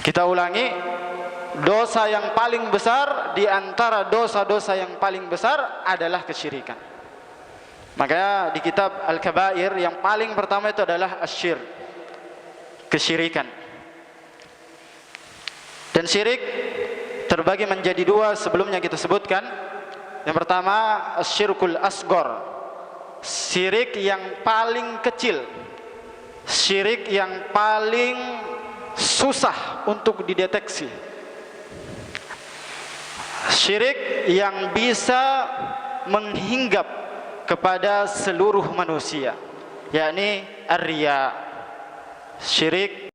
Kita ulangi, dosa yang paling besar di antara dosa-dosa yang paling besar adalah kesyirikan. Makanya di kitab Al-Kabair yang paling pertama itu adalah asyirk, kesyirikan. Dan syirik terbagi menjadi dua, sebelumnya kita sebutkan. Yang pertama asyirkul asghar, syirik yang paling kecil, syirik yang paling susah untuk dideteksi, syirik yang bisa menghinggap kepada seluruh manusia, yakni ar-riya, syirik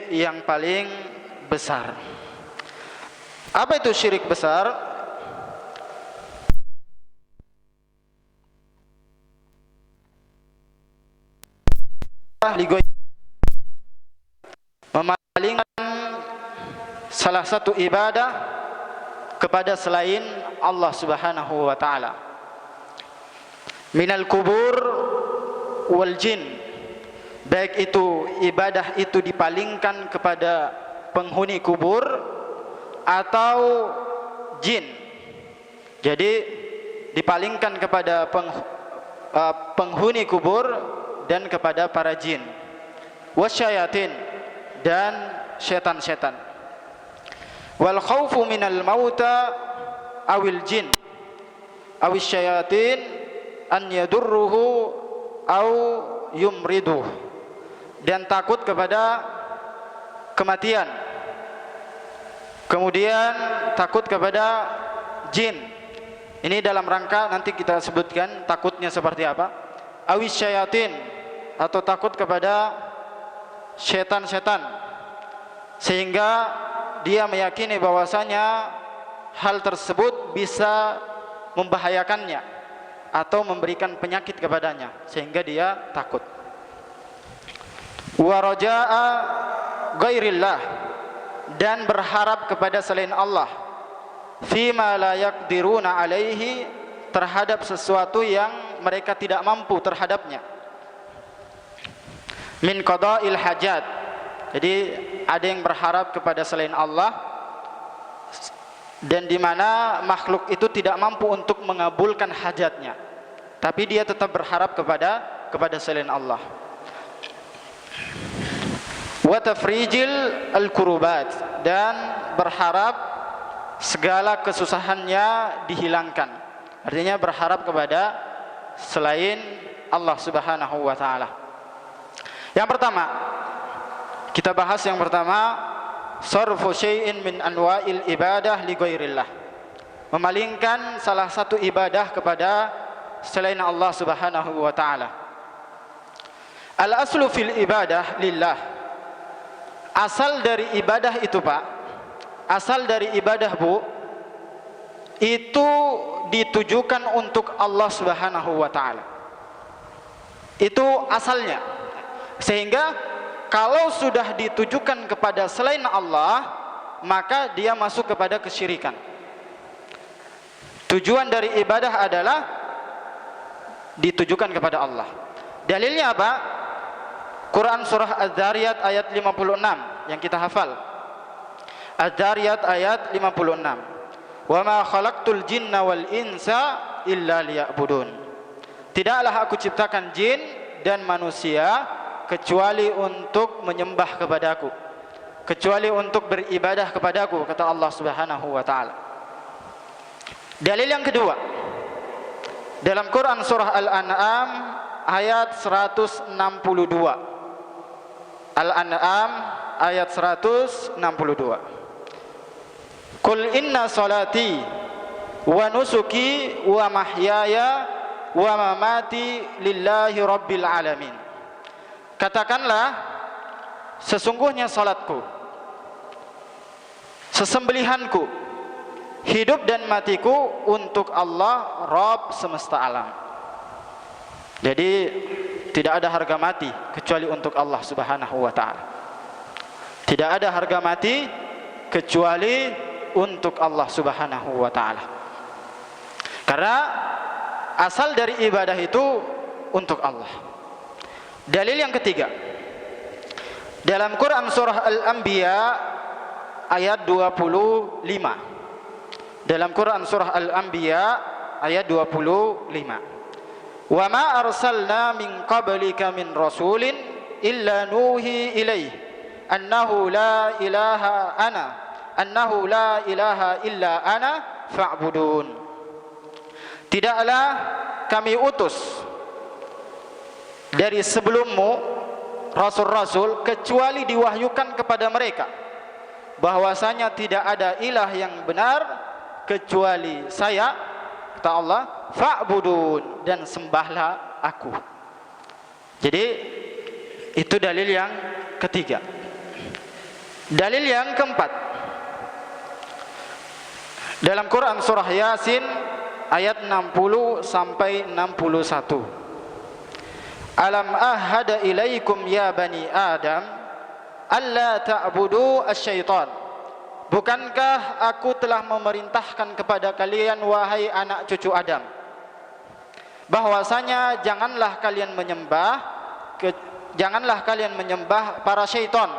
yang paling besar. Apa itu syirik besar? Memalingkan salah satu ibadah kepada selain Allah Subhanahu wa taala. Minal kubur wal jin, baik itu ibadah itu dipalingkan kepada penghuni kubur atau jin. Jadi dipalingkan kepada penghuni kubur dan kepada para jin. Wasyayatin, dan setan-setan. Wal khaufu minal mauta awil jin awis syayatin an yadurruhu au yumriduh, dan takut kepada kematian, kemudian takut kepada jin. Ini dalam rangka nanti kita sebutkan takutnya seperti apa. Awis syayatin, atau takut kepada setan-setan, sehingga dia meyakini bahwasanya hal tersebut bisa membahayakannya atau memberikan penyakit kepadanya, sehingga dia takut. Wa raja'a ghairillah, dan berharap kepada selain Allah, fima la yaqdiruna alaihi, terhadap sesuatu yang mereka tidak mampu terhadapnya. Min qada'il hajat, jadi ada yang berharap kepada selain Allah, dan di mana makhluk itu tidak mampu untuk mengabulkan hajatnya, tapi dia tetap berharap kepada selain Allah. Wa tafrijil al-kurubat, dan berharap segala kesusahannya dihilangkan. Artinya berharap kepada selain Allah Subhanahu wa taala. Yang pertama, kita bahas yang pertama, sarfu syai'in min anwa'il ibadah li ghairillah, memalingkan salah satu ibadah kepada selain Allah Subhanahu wa taala. Al aslu fil ibadah lillah, asal dari ibadah itu Pak, asal dari ibadah Bu, itu ditujukan untuk Allah Subhanahu wa taala. Itu asalnya. Sehingga kalau sudah ditujukan kepada selain Allah, maka dia masuk kepada kesyirikan. Tujuan dari ibadah adalah ditujukan kepada Allah. Dalilnya apa? Quran surah Az-Zariyat ayat 56 yang kita hafal. Az-Zariyat ayat 56. Wa ma khalaqtul jinna wal insa illa liya'budun. Tidaklah aku ciptakan jin dan manusia kecuali untuk menyembah kepadaku, kecuali untuk beribadah kepadaku, kata Allah Subhanahu wa taala. Dalil yang kedua, dalam Quran surah Al-An'am ayat 162. Al-An'am ayat 162. Qul inna salati wa nusuki wa mahyaya wa mamati lillahi rabbil alamin. Katakanlah, sesungguhnya salatku, sesembelihanku, hidup dan matiku untuk Allah Rabb semesta alam. Jadi tidak ada harga mati kecuali untuk Allah Subhanahu wa taala. Tidak ada harga mati kecuali untuk Allah Subhanahu wa taala. Karena asal dari ibadah itu untuk Allah. Dalil yang ketiga, dalam Quran surah Al-Anbiya ayat 25. Dalam Quran surah Al-Anbiya ayat 25. Wa ma arsalna min qablika min rasulin illa nuhi ilaih annahu la ilaha illa ana fa'budun. Tidaklah kami utus dari sebelummu rasul-rasul kecuali diwahyukan kepada mereka bahwasanya tidak ada ilah yang benar kecuali saya, kata Allah, fa'budun, dan sembahlah aku. Jadi itu dalil yang ketiga. Dalil yang keempat, dalam Quran surah Yasin ayat 60 sampai 61. Alam ahada ilaikum ya bani Adam alla ta'budu asyaitan. Bukankah aku telah memerintahkan kepada kalian wahai anak cucu Adam, bahwasanya janganlah kalian menyembah para syaitan.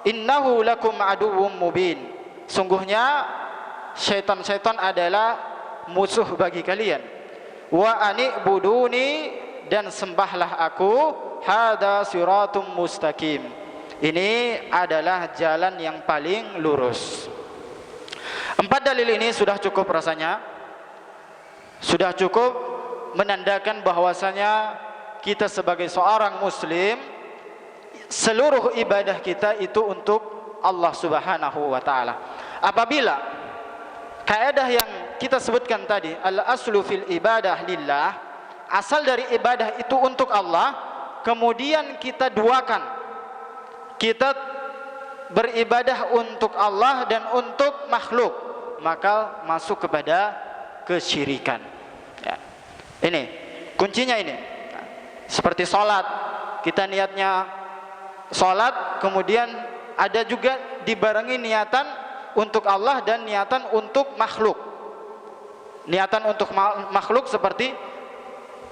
Innahu lakum aduwwum mubin. Sungguhnya syaitan-syaitan adalah musuh bagi kalian. Wa ani'buduni, dan sembahlah aku. Hada siratum mustaqim. Ini adalah jalan yang paling lurus. 4 dalil ini sudah cukup rasanya. Sudah cukup menandakan bahwasanya kita sebagai seorang muslim, seluruh ibadah kita itu untuk Allah Subhanahu wa taala. Apabila kaidah yang kita sebutkan tadi, al-aslu fil ibadah lillah, asal dari ibadah itu untuk Allah, kemudian kita duakan, kita beribadah untuk Allah dan untuk makhluk, maka masuk kepada kesyirikan. Ya. Ini kuncinya ini. Seperti sholat, kita niatnya sholat, kemudian ada juga dibarengi niatan untuk Allah dan niatan untuk makhluk. Niatan untuk makhluk seperti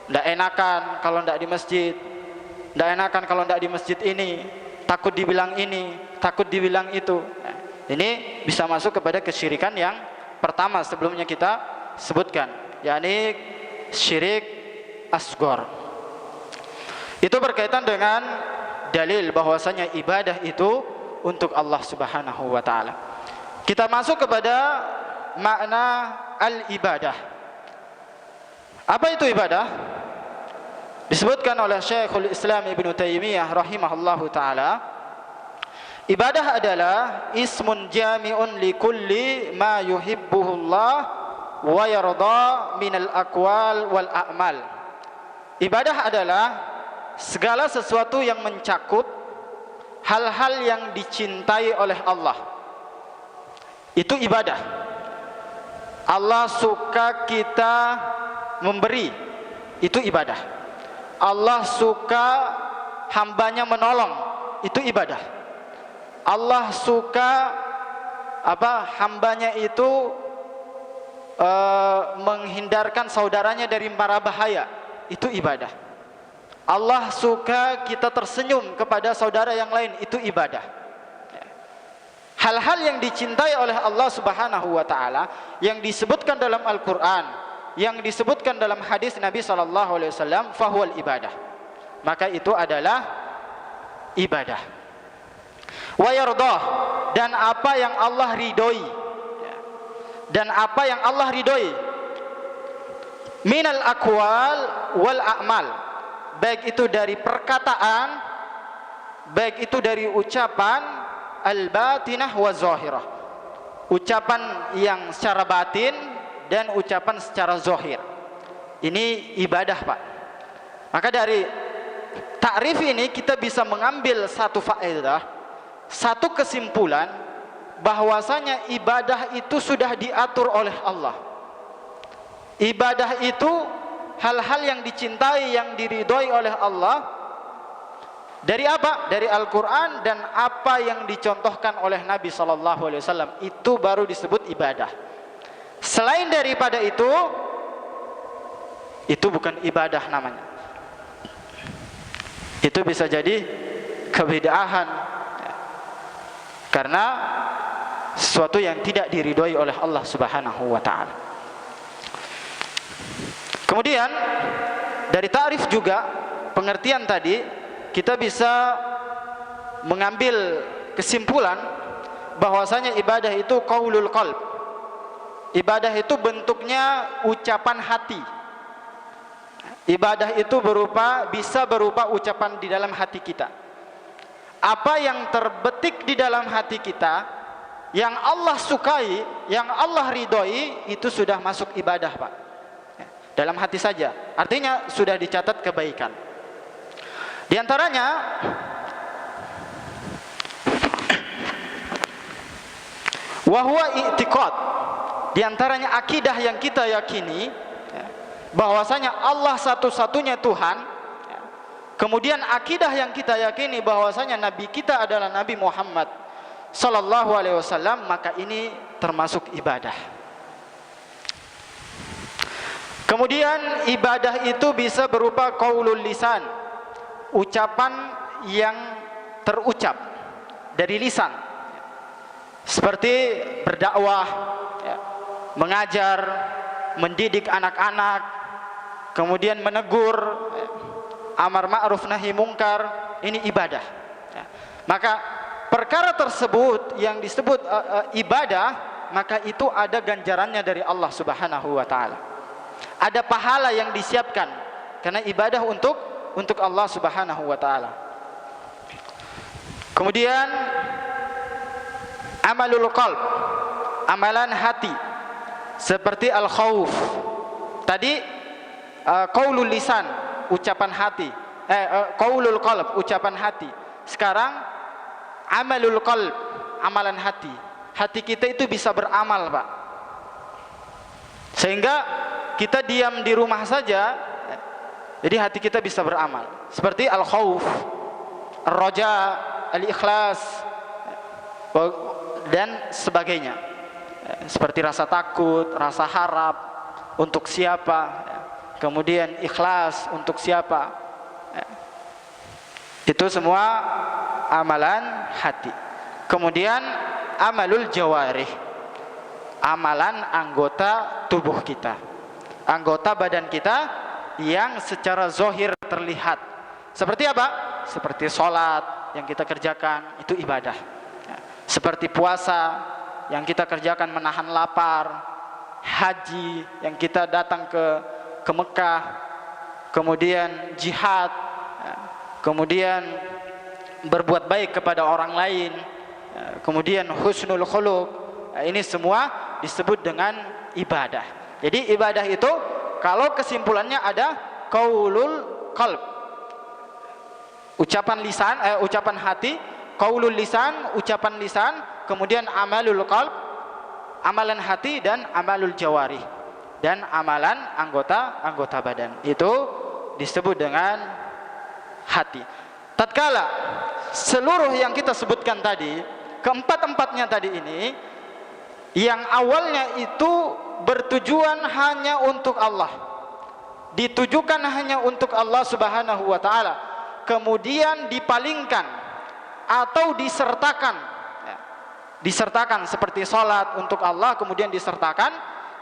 tidak enakan kalau tidak di masjid, tidak enakan kalau tidak di masjid ini, takut dibilang ini, takut dibilang itu. Nah, ini bisa masuk kepada kesyirikan yang pertama sebelumnya kita sebutkan, yakni syirik asghar. Itu berkaitan dengan dalil bahwasanya ibadah itu untuk Allah Subhanahu wa taala. Kita masuk kepada makna al-ibadah. Apa itu ibadah? Disebutkan oleh Syekhul Islam Ibnu Taimiyah rahimahullahu taala, ibadah adalah ismun jami'un li kulli ma yuhibbuhullah wa yarda minal aqwal wal a'mal. Ibadah adalah segala sesuatu yang mencakup hal-hal yang dicintai oleh Allah. Itu ibadah. Allah suka kita memberi, itu ibadah. Allah suka hambanya menolong, itu ibadah. Allah suka hambanya itu menghindarkan saudaranya dari mara bahaya, itu ibadah. Allah suka kita tersenyum kepada saudara yang lain, itu ibadah. Hal-hal yang dicintai oleh Allah Subhanahu wa taala, yang disebutkan dalam Al-Qur'an, yang disebutkan dalam hadis Nabi sallallahu alaihi wasallam, fahuwal ibadah. Maka itu adalah ibadah. Wa yardah, dan apa yang Allah ridhoi. Dan apa yang Allah ridhoi. Minal aqwal wal a'mal. Baik itu dari perkataan, baik itu dari ucapan, al-batinah wa zahirah, ucapan yang secara batin dan ucapan secara zahir. Ini ibadah, Pak. Maka dari takrif ini kita bisa mengambil satu faedah, satu kesimpulan, bahwasanya ibadah itu sudah diatur oleh Allah. Ibadah itu hal-hal yang dicintai, yang diridhoi oleh Allah. Dari apa? Dari Al-Quran dan apa yang dicontohkan oleh Nabi SAW. Itu baru disebut ibadah. Selain daripada itu, itu bukan ibadah namanya. Itu bisa jadi kebid'ahan, karena sesuatu yang tidak diridhoi oleh Allah Subhanahu wa taala. Kemudian dari ta'rif juga, pengertian tadi, kita bisa mengambil kesimpulan bahwasanya ibadah itu qaulul qalb. Ibadah itu bentuknya ucapan hati. Ibadah itu bisa berupa ucapan di dalam hati kita. Apa yang terbetik di dalam hati kita, yang Allah sukai, yang Allah ridhoi, itu sudah masuk ibadah, Pak. Dalam hati saja, artinya sudah dicatat kebaikan. Di antaranya wa huwa i'tiqad, di antaranya akidah yang kita yakini bahwasanya Allah satu-satunya Tuhan. Kemudian akidah yang kita yakini bahwasanya nabi kita adalah Nabi Muhammad sallallahu alaihi wasallam, maka ini termasuk ibadah. Kemudian ibadah itu bisa berupa qaulul lisan, ucapan yang terucap dari lisan, seperti berdakwah, mengajar, mendidik anak-anak, kemudian menegur, amar ma'ruf nahi mungkar, ini ibadah. Maka perkara tersebut yang disebut ibadah, maka itu ada ganjarannya dari Allah Subhanahu wa taala. Ada pahala yang disiapkan karena ibadah untuk Allah Subhanahu wa taala. Kemudian amalul qalb, amalan hati, seperti al-khauf. Tadi qaulul lisan, ucapan hati. Qaulul qalb, ucapan hati. Sekarang amalul qalb, amalan hati. Hati kita itu bisa beramal, Pak. Sehingga kita diam di rumah saja, jadi hati kita bisa beramal. Seperti al-khauf, ar-raja, al-ikhlas, dan sebagainya. Seperti rasa takut, rasa harap untuk siapa, kemudian ikhlas untuk siapa. Itu semua amalan hati. Kemudian amalul jawarih, amalan anggota tubuh kita, anggota badan kita yang secara zahir terlihat. Seperti apa? Seperti sholat yang kita kerjakan, itu ibadah. Seperti puasa yang kita kerjakan menahan lapar, haji yang kita datang ke Mekah, kemudian jihad, kemudian berbuat baik kepada orang lain, kemudian husnul khuluq. Ini semua disebut dengan ibadah. Jadi ibadah itu kalau kesimpulannya ada qaulul qalb, ucapan lisan, ucapan hati, qaulul lisan, ucapan lisan, kemudian amalul qalb, amalan hati, dan amalul jawarih, dan amalan anggota badan. Itu disebut dengan hati. Tatkala seluruh yang kita sebutkan tadi, keempat-empatnya tadi ini, yang awalnya itu bertujuan hanya untuk Allah, ditujukan hanya untuk Allah Subhanahu wa taala, kemudian dipalingkan atau disertakan seperti sholat untuk Allah, kemudian disertakan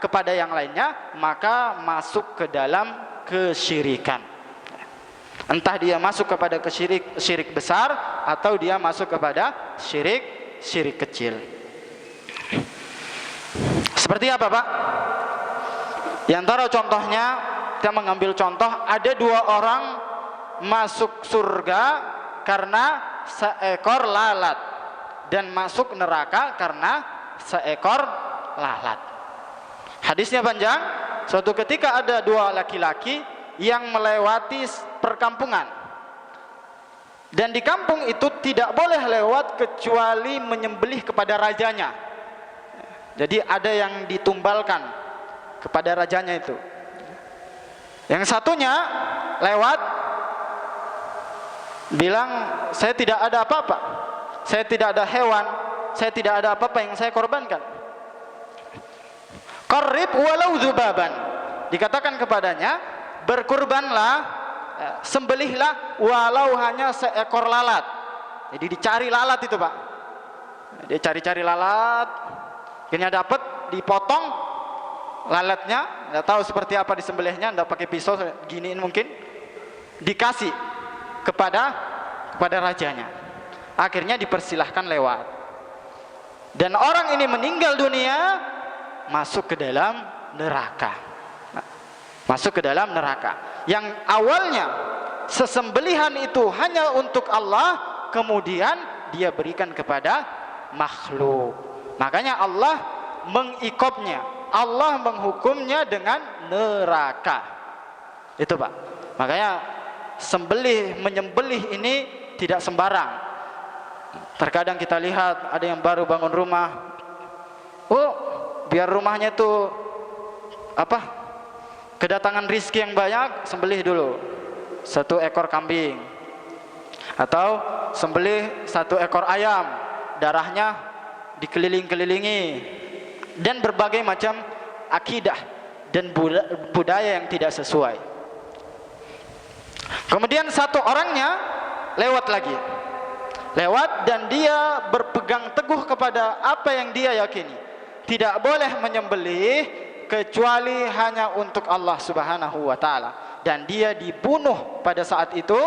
kepada yang lainnya, maka masuk ke dalam kesyirikan. Entah dia masuk kepada syirik besar atau dia masuk kepada syirik kecil. Seperti apa, Pak? Di antara contohnya, kita mengambil contoh, ada dua orang masuk surga karena seekor lalat, dan masuk neraka karena seekor lalat. Hadisnya panjang. Suatu ketika ada dua laki-laki yang melewati perkampungan, dan di kampung itu tidak boleh lewat kecuali menyembelih kepada rajanya. Jadi ada yang ditumbalkan kepada rajanya itu. Yang satunya lewat bilang, saya tidak ada apa-apa, saya tidak ada hewan, saya tidak ada apa-apa yang saya korbankan. Qarrib walau dzubaban, dikatakan kepadanya, berkurbanlah, sembelihlah walau hanya seekor lalat. Jadi dicari lalat itu Pak, dia cari-cari lalat, akhirnya dapat, dipotong lalatnya, nggak tahu seperti apa disembelihnya, nggak pakai pisau giniin mungkin, dikasih kepada rajanya, akhirnya dipersilahkan lewat, dan orang ini meninggal dunia, masuk ke dalam neraka. Masuk ke dalam neraka. Yang awalnya sesembelihan itu hanya untuk Allah, kemudian dia berikan kepada makhluk. Makanya Allah mengikopnya, Allah menghukumnya dengan neraka. Itu Pak. Makanya menyembelih ini tidak sembarang. Terkadang kita lihat ada yang baru bangun rumah, biar rumahnya itu kedatangan rizki yang banyak, sembelih dulu 1 ekor kambing, atau sembelih 1 ekor ayam, darahnya dikeliling-kelilingi, dan berbagai macam akidah dan budaya yang tidak sesuai. Kemudian satu orangnya lewat lagi, dan dia berpegang teguh kepada apa yang dia yakini, tidak boleh menyembelih kecuali hanya untuk Allah Subhanahu wa taala, dan dia dibunuh pada saat itu,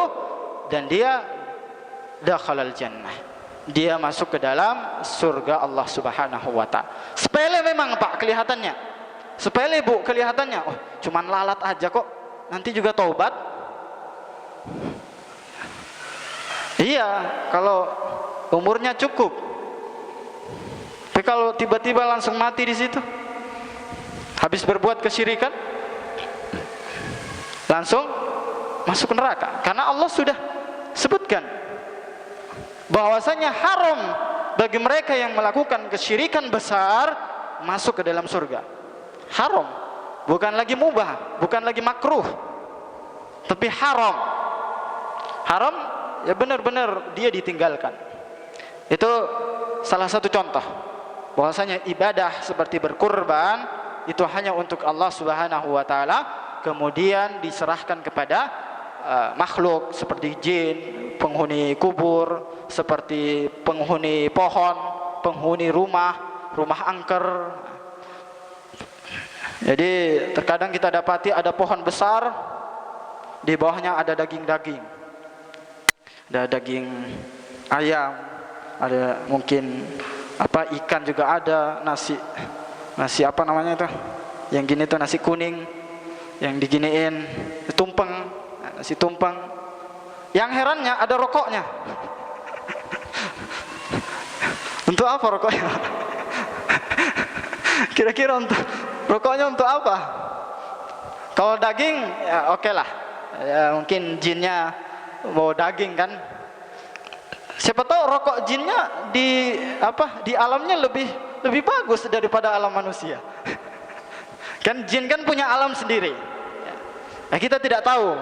dan dia dakhalal jannah, dia masuk ke dalam surga Allah Subhanahu wa taala. Sepele memang Pak kelihatannya, sepele Bu kelihatannya, cuman lalat aja kok, nanti juga taubat. Iya, kalau umurnya cukup, tapi kalau tiba-tiba langsung mati di situ, habis berbuat kesyirikan, langsung masuk neraka. Karena Allah sudah sebutkan bahwasanya haram bagi mereka yang melakukan kesyirikan besar masuk ke dalam surga. Haram, bukan lagi mubah, bukan lagi makruh, tapi haram. Haram ya benar-benar dia ditinggalkan. Itu salah satu contoh bahwasanya ibadah seperti berkurban itu hanya untuk Allah Subhanahu wa taala, kemudian diserahkan kepada makhluk seperti jin, penghuni kubur, seperti penghuni pohon, penghuni rumah angker. Jadi terkadang kita dapati ada pohon besar, di bawahnya ada daging-daging, ada daging ayam, ada mungkin ikan juga ada, nasi apa namanya itu, yang gini tuh nasi kuning, yang diginiin tumpeng, nasi tumpeng. Yang herannya ada rokoknya. Untuk apa rokoknya? Kira-kira untuk rokoknya untuk apa? Kalau daging ya oke lah, ya mungkin jinnya mau daging kan. Siapa tahu rokok jinnya di alamnya lebih bagus daripada alam manusia. Kan jin kan punya alam sendiri. Nah, kita tidak tahu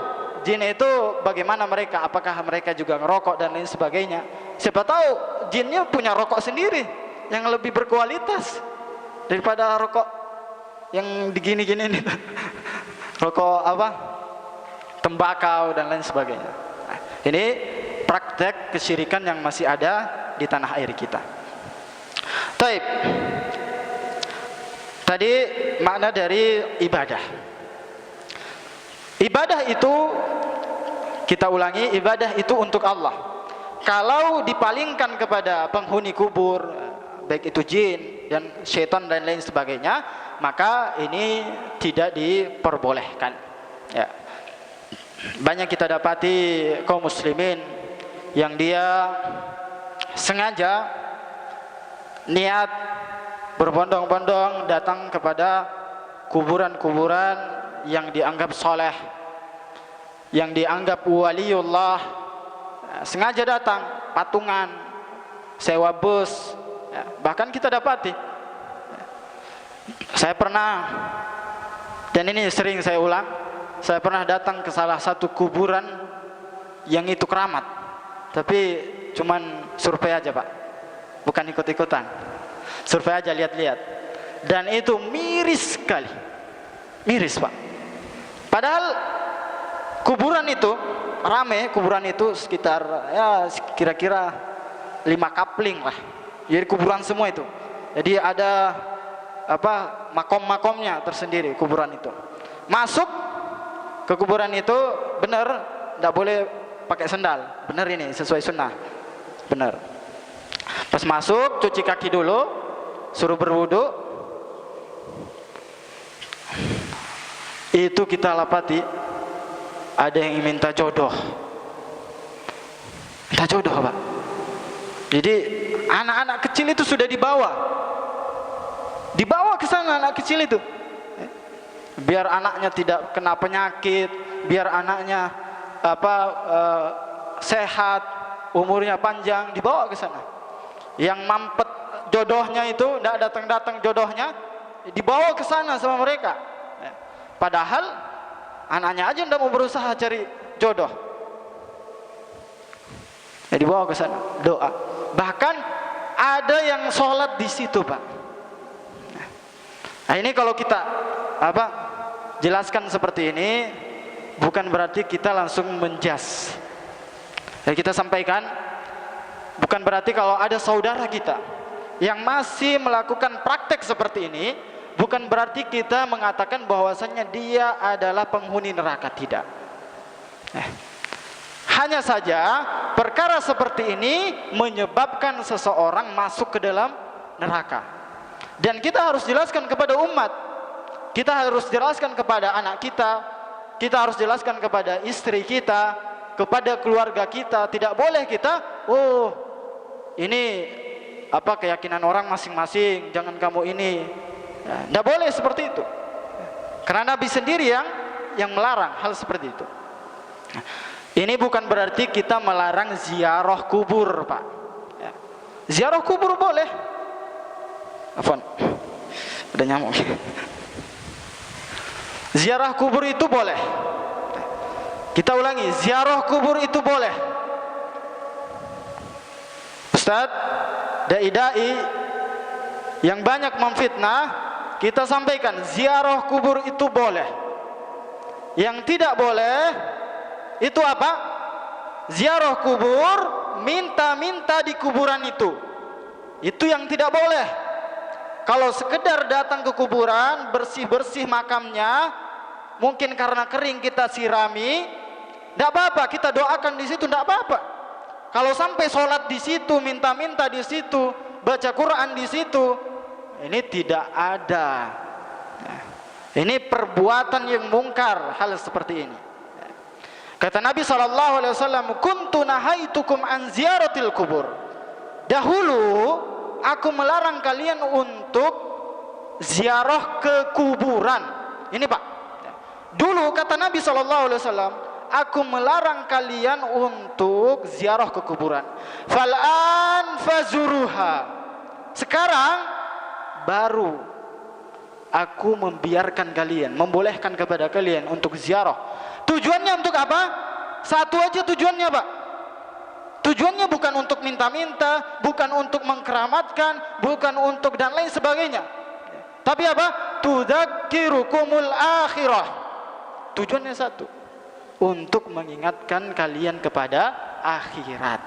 jin itu bagaimana mereka, apakah mereka juga ngerokok dan lain sebagainya. Siapa tahu jinnya punya rokok sendiri yang lebih berkualitas daripada rokok yang digini-gini nih. Rokok tembakau dan lain sebagainya. Nah, ini praktek kesyirikan yang masih ada di tanah air kita. Taib. Tadi makna dari ibadah. Ibadah itu, kita ulangi, ibadah itu untuk Allah. Kalau dipalingkan kepada penghuni kubur, baik itu jin dan syaitan dan lain sebagainya, maka ini tidak diperbolehkan. Ya. Banyak kita dapati kaum muslimin yang dia sengaja niat berbondong-bondong datang kepada kuburan-kuburan yang dianggap soleh, yang dianggap waliullah, sengaja datang, patungan, sewa bus, bahkan kita dapati. Saya pernah, dan ini sering saya ulang, saya pernah datang ke salah satu kuburan yang itu keramat, tapi cuman survei aja Pak, bukan ikut-ikutan, survei aja, lihat-lihat, dan itu miris sekali, miris Pak. Padahal kuburan itu rame, kuburan itu sekitar ya kira-kira 5 kapling lah. Jadi kuburan semua itu. Jadi ada makom-makomnya tersendiri kuburan itu. Masuk ke kuburan itu benar tidak boleh pakai sendal. Benar ini sesuai sunnah. Benar. Pas masuk cuci kaki dulu, suruh berwudu. Itu kita lapati ada yang minta jodoh. Minta jodoh, Pak. Jadi anak-anak kecil itu sudah dibawa ke sana, anak kecil itu. Biar anaknya tidak kena penyakit, biar anaknya sehat, umurnya panjang, dibawa ke sana. Yang mampet jodohnya itu tidak datang-datang jodohnya, dibawa ke sana sama mereka. Padahal anaknya aja tidak mau berusaha cari jodoh. Ya, dibawa ke sana, doa. Bahkan ada yang sholat di situ, Pak. Nah, ini kalau kita jelaskan seperti ini, bukan berarti kita langsung menjas. Ya, kita sampaikan, bukan berarti kalau ada saudara kita yang masih melakukan praktek seperti ini, bukan berarti kita mengatakan bahwasannya dia adalah penghuni neraka, tidak. Hanya saja perkara seperti ini menyebabkan seseorang masuk ke dalam neraka. Dan kita harus jelaskan kepada umat, kita harus jelaskan kepada anak kita harus jelaskan kepada istri kita, kepada keluarga kita. Tidak boleh kita, ini keyakinan orang masing-masing, jangan kamu ini. Tidak boleh seperti itu. Karena Nabi sendiri yang melarang hal seperti itu. Ini bukan berarti kita melarang ziarah kubur, Pak. Ziarah kubur boleh. Afwan, ada nyamuk. Ziarah kubur itu boleh. Kita ulangi, ziarah kubur itu boleh. Ustaz, dai-dai yang banyak memfitnah, kita sampaikan ziarah kubur itu boleh. Yang tidak boleh itu apa? Ziarah kubur, minta-minta di kuburan itu. Itu yang tidak boleh. Kalau sekedar datang ke kuburan, bersih-bersih makamnya, mungkin karena kering kita sirami, tidak apa-apa, kita doakan di situ, tidak apa-apa. Kalau sampai sholat di situ, minta-minta di situ, baca Quran di situ, ini tidak ada. Ini perbuatan yang mungkar, hal seperti ini. Kata Nabi SAW, kuntu nahaitukum an ziyaratil kubur. Dahulu aku melarang kalian untuk ziarah ke kuburan. Ini, Pak. Dulu kata Nabi SAW, aku melarang kalian untuk ziarah ke kuburan. Fal'an fazuruha. Sekarang baru aku membiarkan kalian, membolehkan kepada kalian untuk ziarah. Tujuannya untuk apa? Satu aja tujuannya, Pak. Tujuannya bukan untuk minta-minta, bukan untuk mengkeramatkan, bukan untuk dan lain sebagainya. Tapi apa? Tudzakirukumul akhirah. Tujuannya satu, untuk mengingatkan kalian kepada akhirat.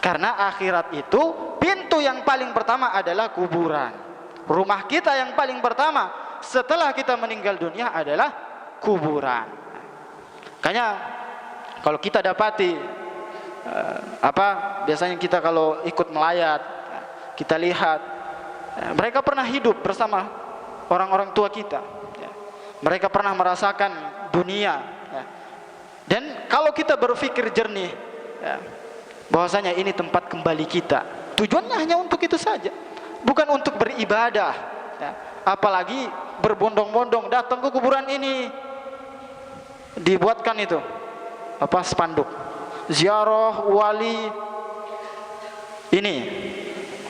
Karena akhirat itu pintu yang paling pertama adalah kuburan. Rumah kita yang paling pertama setelah kita meninggal dunia adalah kuburan. Makanya kalau kita dapati biasanya kita kalau ikut melayat, kita lihat mereka pernah hidup bersama orang-orang tua kita. Mereka pernah merasakan dunia. Dan kalau kita berpikir jernih, bahwasanya ini tempat kembali kita, tujuannya hanya untuk itu saja, bukan untuk beribadah. Apalagi berbondong-bondong datang ke kuburan ini, dibuatkan itu spanduk ziarah wali ini,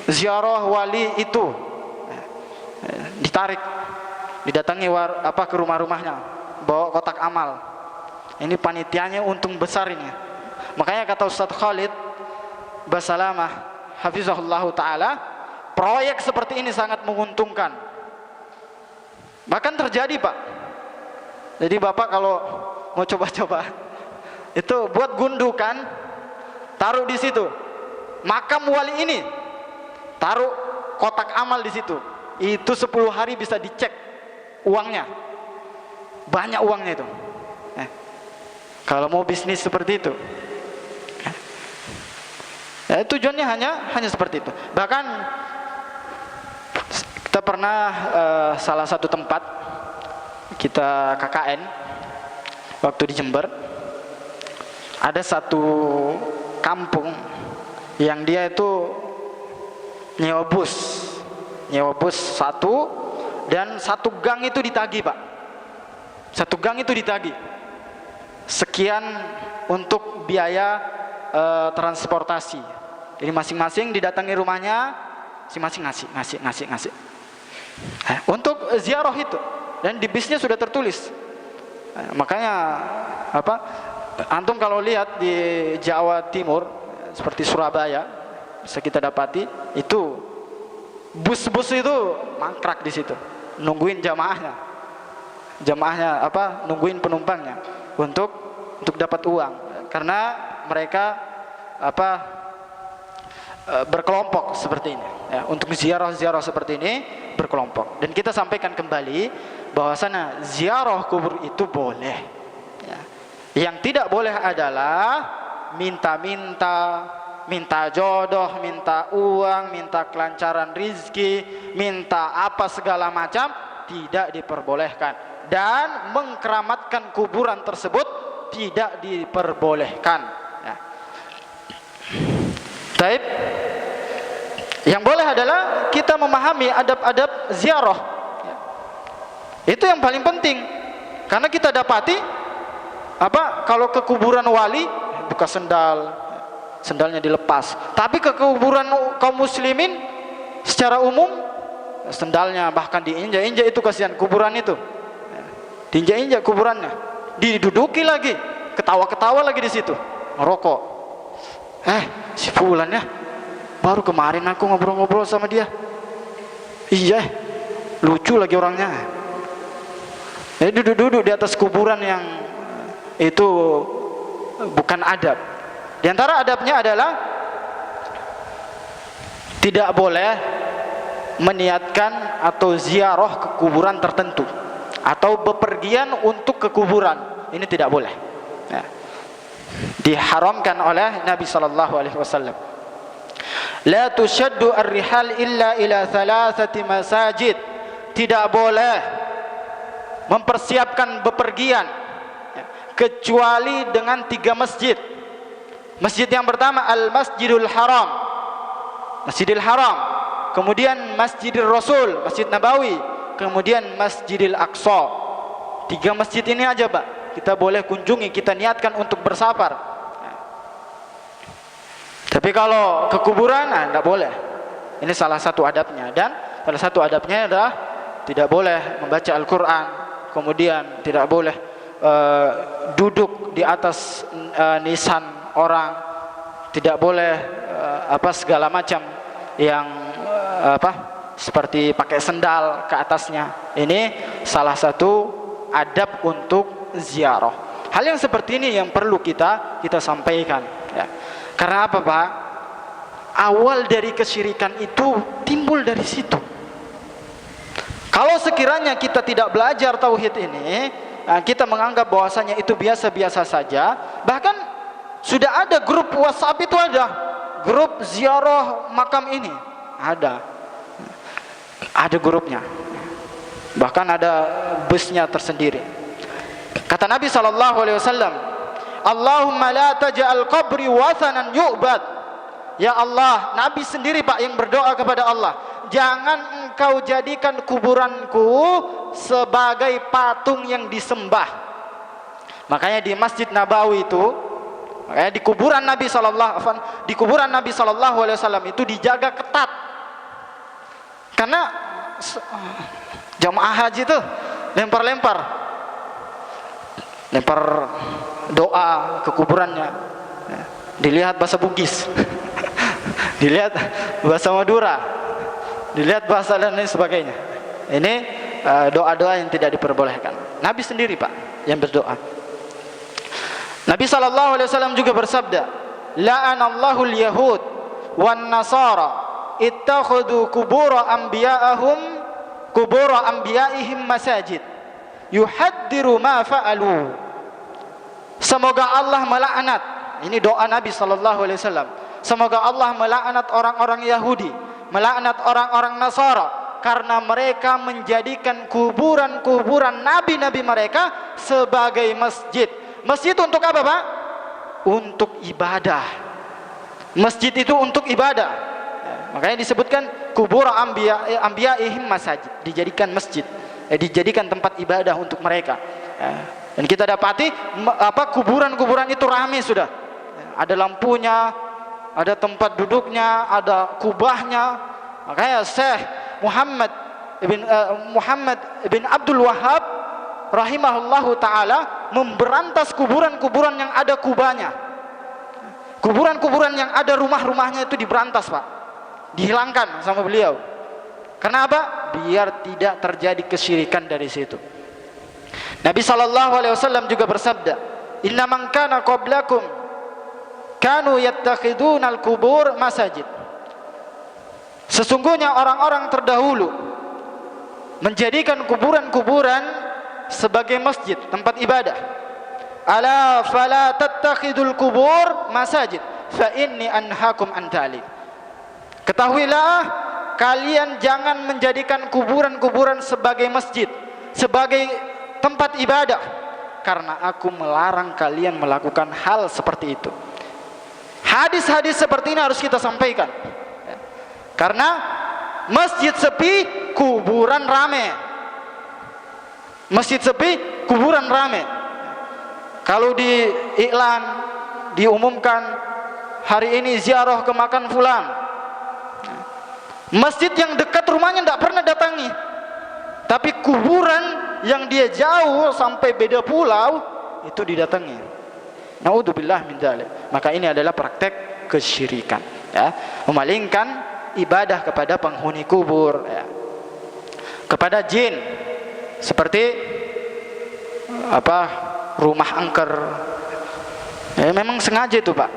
ziarah wali itu, ditarik, didatangi ke rumah-rumahnya, bawa kotak amal. Ini panitianya untung besar ini. Makanya kata Ustaz Khalid Basalamah hafizahullah taala, proyek seperti ini sangat menguntungkan. Bahkan terjadi, Pak. Jadi Bapak kalau mau coba-coba Itu buat gundukan, taruh di situ. Makam wali ini, taruh kotak amal di situ. Itu 10 hari bisa dicek uangnya. Banyak uangnya itu. Kalau mau bisnis seperti itu. Tujuannya hanya seperti itu. Bahkan kita pernah salah satu tempat kita KKN waktu di Jember, ada satu kampung yang dia itu nyewa bus satu, dan satu gang itu ditagih Pak. Satu gang itu ditagih sekian untuk biaya transportasi. Jadi masing-masing didatangi rumahnya, masing-masing ngasih. Untuk ziarah itu, dan di bisnya sudah tertulis. Makanya antum kalau lihat di Jawa Timur seperti Surabaya bisa kita dapati itu bus-bus itu mangkrak di situ, nungguin jamaahnya nungguin penumpangnya untuk dapat uang, karena mereka berkelompok seperti ini ya, untuk ziarah seperti ini berkelompok. Dan kita sampaikan kembali bahwasanya ziarah kubur itu boleh ya. Yang tidak boleh adalah minta jodoh, minta uang, minta kelancaran rizki, minta apa segala macam, tidak diperbolehkan. Dan mengkeramatkan kuburan tersebut tidak diperbolehkan ya. Taib. Yang boleh adalah kita memahami adab-adab ziarah ya. Itu yang paling penting, karena kita dapati kalau ke kuburan wali buka sendalnya dilepas, tapi ke kuburan kaum muslimin secara umum sendalnya bahkan diinjak-injak. Itu kasihan kuburan itu, diinjak-injak kuburannya, diduduki lagi, ketawa-ketawa lagi di situ, ngerokok. Si fulan ya, baru kemarin aku ngobrol-ngobrol sama dia, iya lucu lagi orangnya. Duduk-duduk di atas kuburan yang itu bukan adab. Di antara adabnya adalah tidak boleh meniatkan atau ziarah ke kuburan tertentu atau bepergian untuk ke kuburan. Ini tidak boleh ya. Diharamkan oleh Nabi SAW. La tushaddu ar-rihal illa ila thalathati masajid. Tidak boleh mempersiapkan bepergian kecuali dengan 3 masjid. Masjid yang pertama Al-Masjidul Haram, Masjidil Haram, kemudian Masjidil Rasul, Masjid Nabawi, kemudian Masjidil Aqsa. 3 masjid ini aja Pak kita boleh kunjungi, kita niatkan untuk bersafar. Tapi kalau ke kuburan tidak boleh. Ini salah satu adabnya. Dan salah satu adabnya adalah tidak boleh membaca Al-Quran, kemudian tidak boleh duduk di atas nisan orang, tidak boleh segala macam yang seperti pakai sendal ke atasnya. Ini salah satu adab untuk ziarah. Hal yang seperti ini yang perlu kita sampaikan ya. Karena apa Pak? Awal dari kesyirikan itu timbul dari situ. Kalau sekiranya kita tidak belajar tauhid ini, kita menganggap bahwasanya itu biasa-biasa saja. Bahkan sudah ada grup WhatsApp, itu ada grup ziarah makam ini, ada grupnya, bahkan ada busnya tersendiri. Kata Nabi SAW, Allahumma la taj'al qabri wathanan yu'bad. Ya Allah, Nabi sendiri Pak yang berdoa kepada Allah, jangan engkau jadikan kuburanku sebagai patung yang disembah. Makanya di Masjid Nabawi itu, makanya di kuburan Nabi SAW itu dijaga ketat. Karena jamaah haji itu lempar doa ke kuburannya, dilihat bahasa Bugis, dilihat bahasa Madura, dilihat bahasa dan lain sebagainya. Ini doa-doa yang tidak diperbolehkan. Nabi sendiri Pak yang berdoa. Nabi SAW juga bersabda, la'anallahu al-yahud wan nasara ittakhadhu qubura anbiya'ihim masajid yuhaddiru ma fa'alu. Semoga Allah melaknat, ini doa Nabi SAW, semoga Allah melaknat orang-orang Yahudi, melaknat orang-orang Nasara, karena mereka menjadikan kuburan-kuburan nabi-nabi mereka sebagai masjid. Masjid untuk apa, Pak? Untuk ibadah. Masjid itu untuk ibadah. Makanya disebutkan kubur anbiya'ihim masajid, dijadikan masjid, dijadikan tempat ibadah untuk mereka. Dan kita dapati kuburan-kuburan itu ramai sudah. Ada lampunya, ada tempat duduknya, ada kubahnya. Makanya Syekh Muhammad ibn Abdul Wahhab rahimahullahu taala memberantas kuburan-kuburan yang ada kubahnya. Kuburan-kuburan yang ada rumah-rumahnya itu diberantas, Pak. Dihilangkan sama beliau. Kenapa? Biar tidak terjadi kesyirikan dari situ. Nabi SAW juga bersabda, inna man kana qablakum kanu yattakhidunal kubur masajid. Sesungguhnya orang-orang terdahulu menjadikan kuburan-kuburan sebagai masjid, tempat ibadah. Ala fala tattakhidul kubur masajid fa inni anhaakum an dzalik. Ketahuilah, kalian jangan menjadikan kuburan-kuburan sebagai masjid, sebagai tempat ibadah, karena aku melarang kalian melakukan hal seperti itu. Hadis-hadis seperti ini harus kita sampaikan. Karena masjid sepi, kuburan rame. Masjid sepi, kuburan rame. Kalau di iklan diumumkan hari ini ziarah ke makam fulan, masjid yang dekat rumahnya tidak pernah datangi, tapi kuburan yang dia jauh sampai beda pulau itu didatangi. Naudzubillah min dzalik. Maka ini adalah praktek kesyirikan, ya, memalingkan ibadah kepada penghuni kubur, ya, kepada jin, seperti rumah angker. Memang sengaja itu, Pak.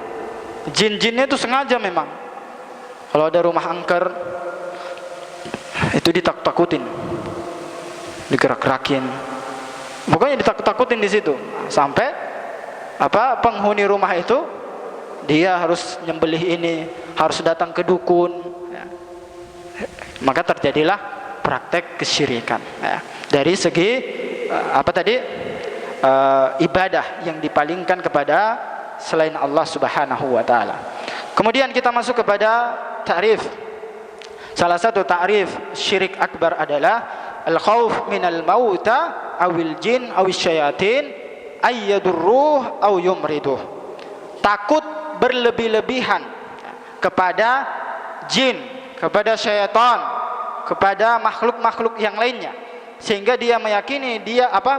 Jin-jinnya itu sengaja memang. Kalau ada rumah angker itu ditakut-takutin, digerak-gerakin, pokoknya ditakut-takutin di situ, sampai penghuni rumah itu dia harus nyembelih ini, harus datang ke dukun, ya. Maka terjadilah praktek kesyirikan, ya. Dari segi ibadah yang dipalingkan kepada selain Allah Subhanahu wa taala. Kemudian kita masuk kepada ta'rif. Salah satu ta'rif syirik akbar adalah al-khauf minal mauta awil jin awil syayatin ayyadurruh aw yumriduh. Takut berlebih-lebihan kepada jin, kepada syaitan, kepada makhluk-makhluk yang lainnya, sehingga dia meyakini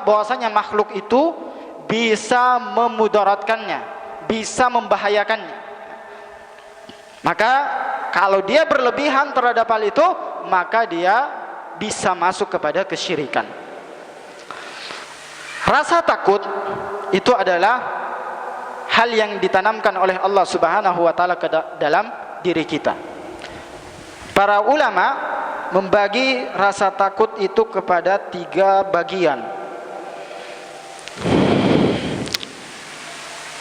bahwasanya makhluk itu bisa memudaratkannya, bisa membahayakannya. Maka kalau dia berlebihan terhadap hal itu, maka dia bisa masuk kepada kesyirikan. Rasa takut itu adalah hal yang ditanamkan oleh Allah Subhanahu wa taala ke dalam diri kita. Para ulama membagi rasa takut itu kepada 3 bagian.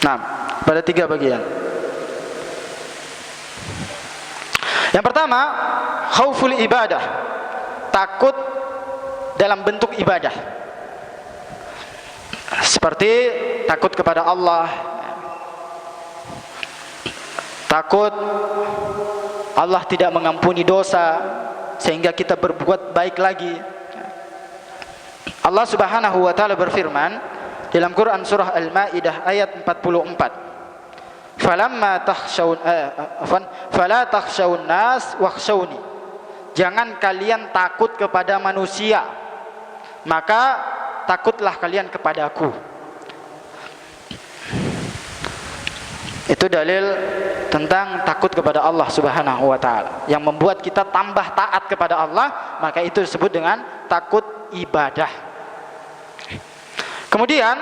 Nah, pada 3 bagian. Yang pertama, khauful ibadah, takut dalam bentuk ibadah, seperti takut kepada Allah, takut Allah tidak mengampuni dosa sehingga kita berbuat baik lagi. Allah Subhanahu wa taala berfirman dalam Quran surah Al-Maidah ayat 44, falamma takhshawun fala takhshawun nas wakhshawni. Jangan kalian takut kepada manusia, maka takutlah kalian kepadaku. Itu dalil tentang takut kepada Allah Subhanahu wa taala yang membuat kita tambah taat kepada Allah, maka itu disebut dengan takut ibadah. Kemudian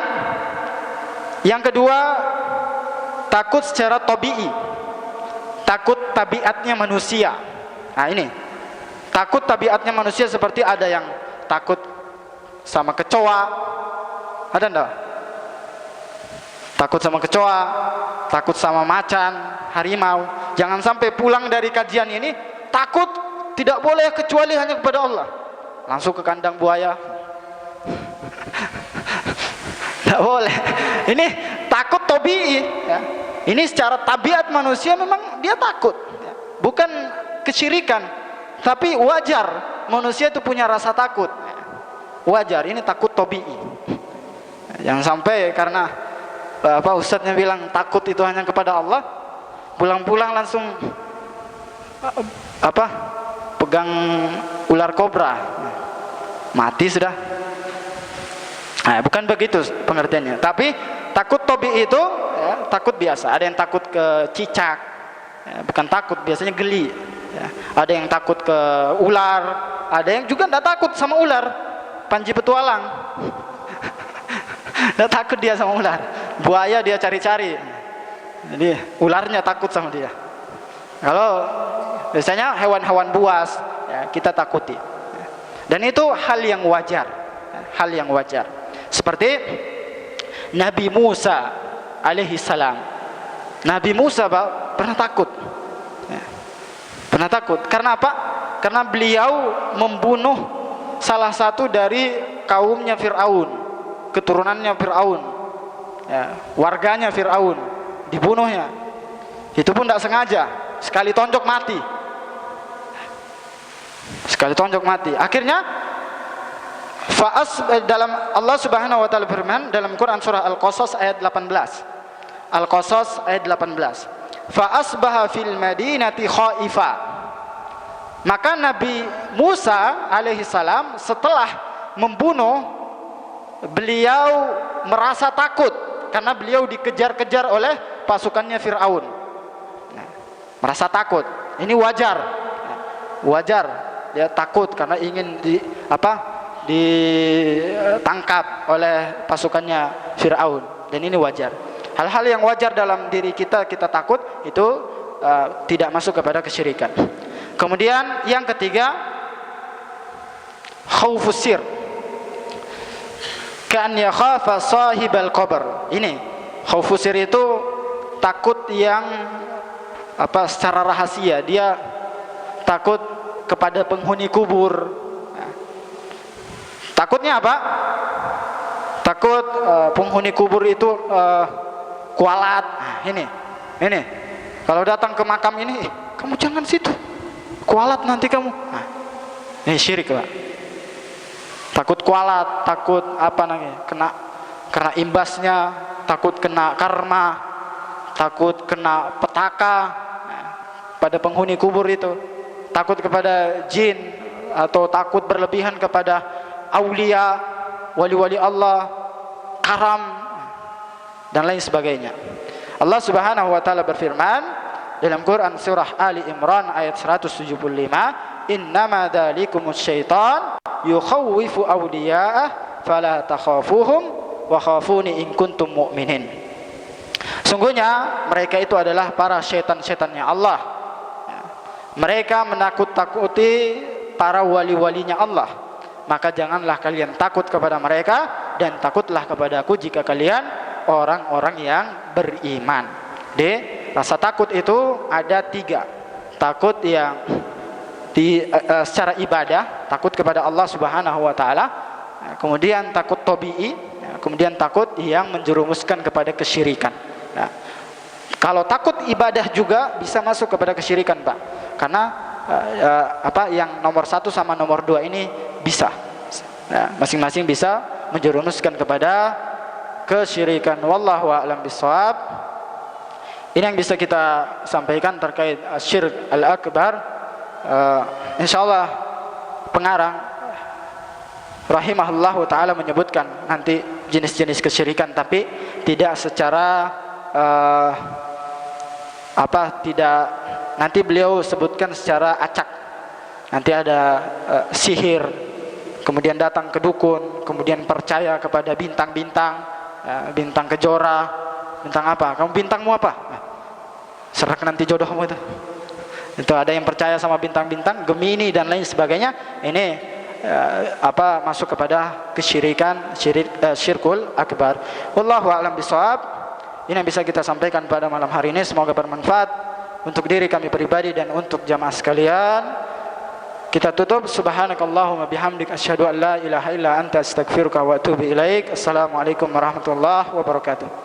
Yang kedua, takut secara tabii, takut tabiatnya manusia. Nah ini, takut tabiatnya manusia seperti ada yang takut sama kecoa, ada enggak? Takut sama kecoa, takut sama macan, harimau. Jangan sampai pulang dari kajian ini takut, tidak boleh kecuali hanya kepada Allah. Langsung ke kandang buaya. Tidak boleh. Ini takut tabii, ya. Ini secara tabiat manusia memang dia takut, ya. Bukan kesyirikan, tapi wajar manusia itu punya rasa takut, ya. Wajar. Ini takut tabii. Jangan sampai karena ustadznya bilang takut itu hanya kepada Allah, pulang-pulang langsung pegang ular kobra, mati sudah. Nah, bukan begitu pengertiannya. Tapi takut tabii itu, ya, takut biasa. Ada yang takut ke cicak, ya, bukan takut, biasanya geli, ya. Ada yang takut ke ular, ada yang juga tidak takut sama ular, Panji Petualang. Tidak takut dia sama ular. Buaya dia cari-cari, jadi ularnya takut sama dia. Kalau biasanya hewan-hewan buas, ya, kita takuti. Dan itu hal yang wajar, hal yang wajar. Seperti Nabi Musa alaihi salam. Nabi Musa pernah takut, ya. Pernah takut. Karena apa? Karena beliau membunuh salah satu dari kaumnya Fir'aun, keturunannya Fir'aun, ya, warganya Fir'aun, dibunuhnya. Itu pun tidak sengaja, sekali tonjok mati. Sekali tonjok mati. Akhirnya dalam Allah Subhanahu wa taala firman dalam Quran surah Al-Qasas ayat 18. Al-Qasas ayat 18. Fa asbaha fil madinati khaifa. Maka Nabi Musa alaihi salam setelah membunuh, beliau merasa takut karena beliau dikejar-kejar oleh pasukannya Fir'aun. Nah, merasa takut. Ini wajar. Wajar dia takut karena ingin ditangkap oleh pasukannya Fir'aun, dan ini wajar. Hal-hal yang wajar dalam diri kita takut itu tidak masuk kepada kesyirikan. Kemudian yang ketiga, khaufus sir, kan yakhafa sahibal qabr. Ini khaufus sir itu takut yang secara rahasia, dia takut kepada penghuni kubur. Takutnya apa? Takut penghuni kubur itu kualat. Nah, ini kalau datang ke makam ini, kamu jangan situ, kualat nanti kamu. Nah, ini syirik, Pak. Takut kualat, takut kena imbasnya, takut kena karma, takut kena petaka, nah, pada penghuni kubur itu, takut kepada jin, atau takut berlebihan kepada aulia, wali-wali Allah, karam, dan lain sebagainya. Allah Subhanahu wa taala berfirman dalam Quran surah Ali Imran ayat 175, innama dzalikumus syaitan yukhawwifu awliya'ah fala takhafuhum wa khafuni in kuntum mu'minin. Sungguhnya mereka itu adalah para syaitan-syaitannya Allah. Mereka menakut-takuti para wali-walinya Allah. Maka janganlah kalian takut kepada mereka, dan takutlah kepadaku jika kalian orang-orang yang beriman. Rasa takut itu ada 3. Takut yang secara ibadah, takut kepada Allah Subhanahu wa taala. Kemudian takut tabii, kemudian takut yang menjerumuskan kepada kesyirikan. Nah, kalau takut ibadah juga bisa masuk kepada kesyirikan, Pak. Karena yang nomor 1 sama nomor 2 ini bisa, masing-masing bisa menjerumuskan kepada kesyirikan. Wallahu a'lam bishawab. Ini yang bisa kita sampaikan terkait syirik al-akbar. Insyaallah pengarang rahimahullahu taala menyebutkan nanti jenis-jenis kesyirikan, tapi tidak secara tidak, nanti beliau sebutkan secara acak. Nanti ada sihir, kemudian datang ke dukun, kemudian percaya kepada bintang-bintang, bintang kejora, bintang apa? Kamu bintangmu apa? Serak nanti jodohmu itu. Itu ada yang percaya sama bintang-bintang, Gemini dan lain sebagainya. Ini masuk kepada kesyirikan, syirkul akbar. Wallahu a'lam bishawab. Ini yang bisa kita sampaikan pada malam hari ini, semoga bermanfaat untuk diri kami pribadi dan untuk jamaah sekalian. Kita tutup, subhanakallahumma bihamdik asyhadu an la ilaha illa anta astaghfiruka wa atubu ilaik. Assalamualaikum warahmatullahi wabarakatuh.